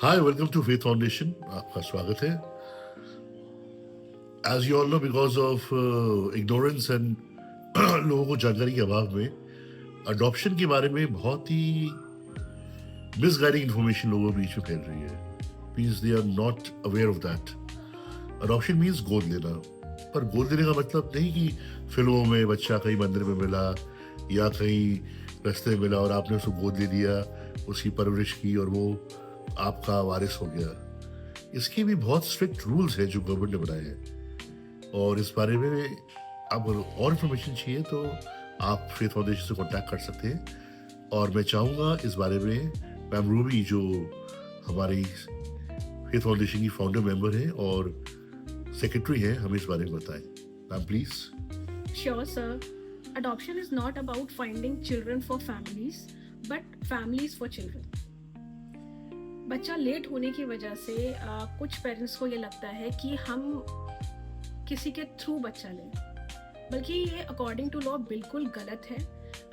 Hi, welcome to Faith Foundation. आपका स्वागत है। As you all know, because of ignorance and लोगों को जानकारी के अभाव में अडॉप्शन के बारे में बहुत ही मिसगाइडिंग इन्फॉर्मेशन लोगों के बीच में फैल रही है। Means they are not aware of that. Adoption means गोद लेना, पर गोद लेने का मतलब नहीं कि फिल्मों में बच्चा कहीं मंदिर में मिला या कहीं रास्ते में मिला और आपने उसको गोद ले लिया, उसकी परवरिश की और वो आपका वारिस हो गया। इसके भी बहुत स्ट्रिक्ट रूल्स हैं जो गवर्नमेंट ने बनाए हैं, और इस बारे में आप और इन्फॉर्मेशन चाहिए तो आप फेथ फाउंडेशन से कॉन्टैक्ट कर सकते हैं। और मैं चाहूँगा इस बारे में मैम रूबी, जो हमारी फेथ फाउंडेशन की फाउंडर मेंबर है और सेक्रेटरी है, हमें इस बारे में बताएं। Ma'am please. Sure, sir. Adoption is not about finding children for families, but families for children. बच्चा लेट होने की वजह से कुछ पेरेंट्स को ये लगता है कि हम किसी के थ्रू बच्चा लें, बल्कि ये अकॉर्डिंग टू लॉ बिल्कुल गलत है।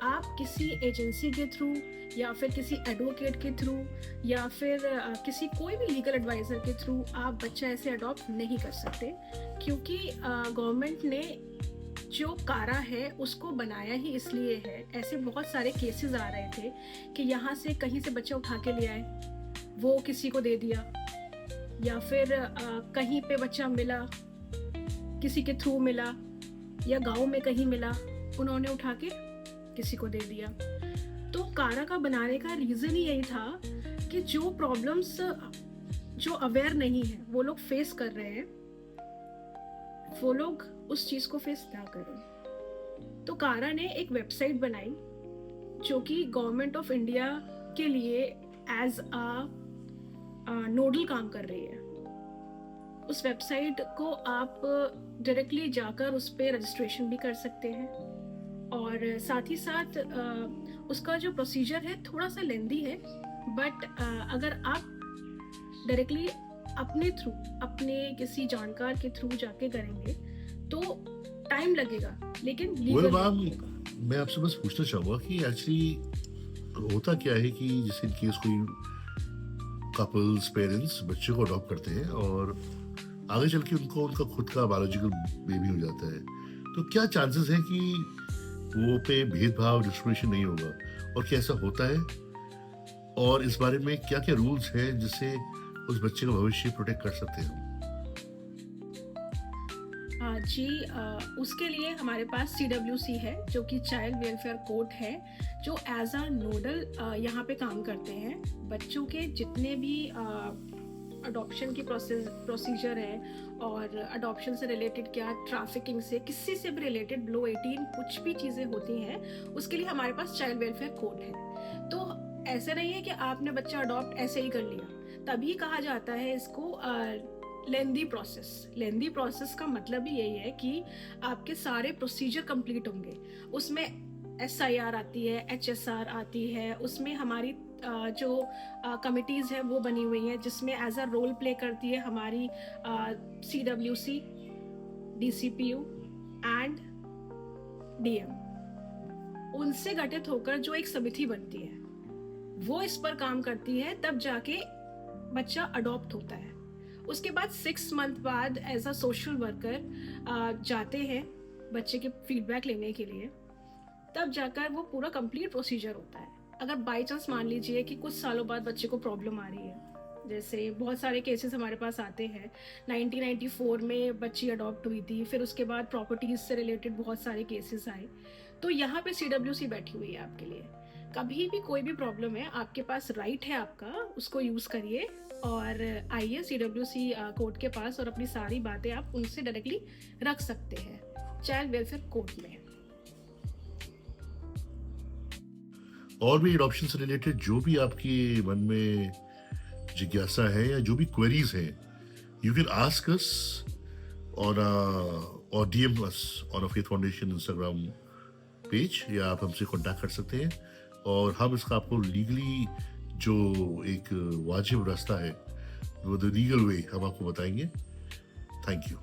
आप किसी एजेंसी के थ्रू या फिर किसी एडवोकेट के थ्रू या फिर किसी कोई भी लीगल एडवाइज़र के थ्रू आप बच्चा ऐसे अडॉप्ट नहीं कर सकते, क्योंकि गवर्नमेंट ने जो कारा है उसको बनाया ही इसलिए है। ऐसे बहुत सारे केसेस आ रहे थे कि यहाँ से कहीं से बच्चा उठा के ले आए, वो किसी को दे दिया, या फिर कहीं पे बच्चा मिला, किसी के थ्रू मिला, या गांव में कहीं मिला, उन्होंने उठा के किसी को दे दिया। तो कारा का बनाने का रीज़न ही यही था कि जो प्रॉब्लम्स जो अवेयर नहीं है वो लोग फेस कर रहे हैं, वो लोग उस चीज़ को फेस ना करें। तो कारा ने एक वेबसाइट बनाई जो कि गवर्नमेंट ऑफ इंडिया के लिए एज नोडल काम कर रही है। उस वेबसाइट को आप डायरेक्टली जाकर उस पर रजिस्ट्रेशन भी कर सकते हैं, और साथ ही साथ उसका जो प्रोसीजर है थोड़ा सा लेंदी है, बट अगर आप डायरेक्टली अपने किसी जानकार के थ्रू जाके करेंगे तो टाइम लगेगा, लेकिन लीगल होगा। मैं आपसे बस पूछना चाहूँगा कि एक्चुअली होता क्या है कि जैसे इन केस कोई कपल्स पेरेंट्स बच्चे को अडॉप्ट करते हैं और आगे चल के उनका खुद का बायोलॉजिकल बेबी हो जाता है, तो क्या चांसेस है कि वो पे भेदभाव डिस्क्रिमिनेशन नहीं होगा, और क्या ऐसा होता है, और इस बारे में क्या क्या रूल्स हैं जिससे उस बच्चे का भविष्य प्रोटेक्ट कर सकते हैं? जी, उसके लिए हमारे पास CWC है, जो कि चाइल्ड वेलफेयर कोर्ट है, जो एज अ नोडल यहाँ पे काम करते हैं। बच्चों के जितने भी अडॉप्शन की प्रोसीजर है, और अडॉप्शन से रिलेटेड क्या ट्रैफिकिंग से किसी से भी रिलेटेड लो 18 कुछ भी चीज़ें होती हैं, उसके लिए हमारे पास चाइल्ड वेलफेयर कोर्ट है। तो ऐसा नहीं है कि आपने बच्चा अडॉप्ट ऐसे ही कर लिया, तभी कहा जाता है इसको लेंदी प्रोसेस का मतलब ही यही है कि आपके सारे प्रोसीजर कंप्लीट होंगे। उसमें SIR आती है, HSR आती है, उसमें हमारी जो कमिटीज़ हैं वो बनी हुई हैं, जिसमें एज अ रोल प्ले करती है हमारी CWC, DCPU एंड DM। उनसे गठित होकर जो एक समिति बनती है वो इस पर काम करती है, तब जाके बच्चा अडॉप्ट होता है। उसके बाद 6 मंथ बाद एज अ सोशल वर्कर जाते हैं बच्चे के फीडबैक लेने के लिए, तब जाकर वो पूरा कंप्लीट प्रोसीजर होता है। अगर बाई चांस मान लीजिए कि कुछ सालों बाद बच्चे को प्रॉब्लम आ रही है, जैसे बहुत सारे केसेस हमारे पास आते हैं। 1994 में बच्ची अडॉप्ट हुई थी, फिर उसके बाद प्रॉपर्टीज से रिलेटेड बहुत सारे केसेस आए, तो यहाँ पे CWC बैठी हुई है आपके लिए। कभी भी कोई भी प्रॉब्लम है, आपके पास राइट है आपका, उसको यूज़ करिए और आइए CWC कोर्ट के पास, और अपनी सारी बातें आप उनसे डायरेक्टली रख सकते हैं चाइल्ड वेलफेयर कोर्ट में। और भी एडॉप्शन से रिलेटेड जो भी आपके मन में जिज्ञासा है या जो भी क्वेरीज हैं, you can ask us on और DM us on faith foundation Instagram page, या आप हमसे कांटेक्ट कर सकते हैं, और हम इसका आपको लीगली जो एक वाजिब रास्ता है, वो द लीगल वे हम आपको बताएंगे। Thank you.